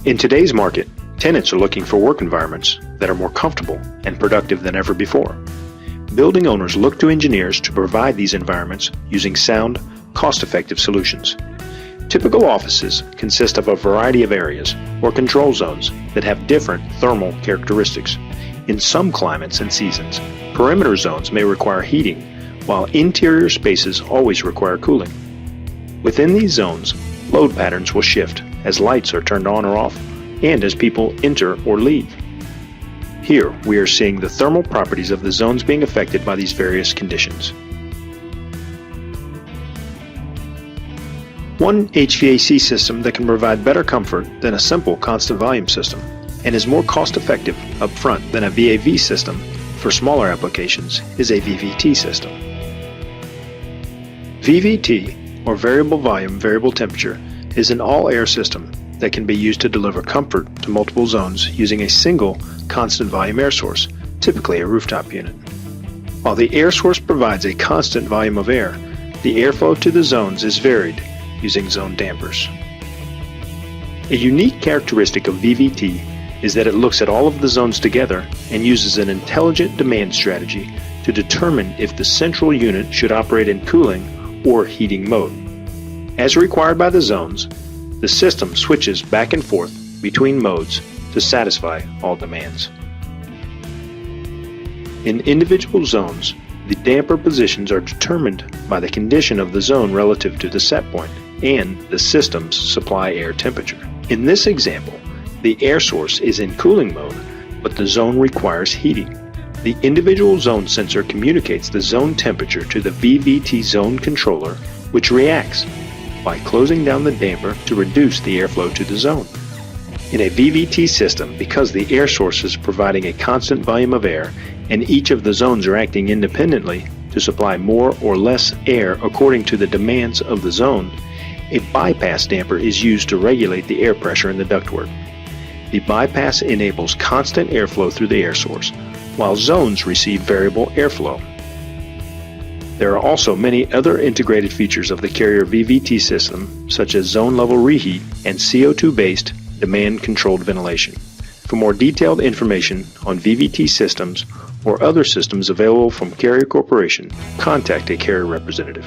In today's market, tenants are looking for work environments that are more comfortable and productive than ever before. Building owners look to engineers to provide these environments using sound, cost-effective solutions. Typical offices consist of a variety of areas or control zones that have different thermal characteristics. In some climates and seasons, perimeter zones may require heating, while interior spaces always require cooling. Within these zones, load patterns will shift as lights are turned on or off, and as people enter or leave. Here, we are seeing the thermal properties of the zones being affected by these various conditions. One HVAC system that can provide better comfort than a simple constant volume system and is more cost-effective up front than a VAV system for smaller applications is a VVT system. VVT, or variable volume, variable temperature, is an all-air system that can be used to deliver comfort to multiple zones using a single constant volume air source, typically a rooftop unit. While the air source provides a constant volume of air, the airflow to the zones is varied using zone dampers. A unique characteristic of VVT is that it looks at all of the zones together and uses an intelligent demand strategy to determine if the central unit should operate in cooling or heating mode. As required by the zones, the system switches back and forth between modes to satisfy all demands. In individual zones, the damper positions are determined by the condition of the zone relative to the set point and the system's supply air temperature. In this example, the air source is in cooling mode, but the zone requires heating. The individual zone sensor communicates the zone temperature to the VVT zone controller, which reacts by closing down the damper to reduce the airflow to the zone. In a VVT system, because the air source is providing a constant volume of air and each of the zones are acting independently to supply more or less air according to the demands of the zone, a bypass damper is used to regulate the air pressure in the ductwork. The bypass enables constant airflow through the air source, while zones receive variable airflow. There are also many other integrated features of the Carrier VVT system, such as zone-level reheat and CO2-based demand-controlled ventilation. For more detailed information on VVT systems or other systems available from Carrier Corporation, contact a Carrier representative.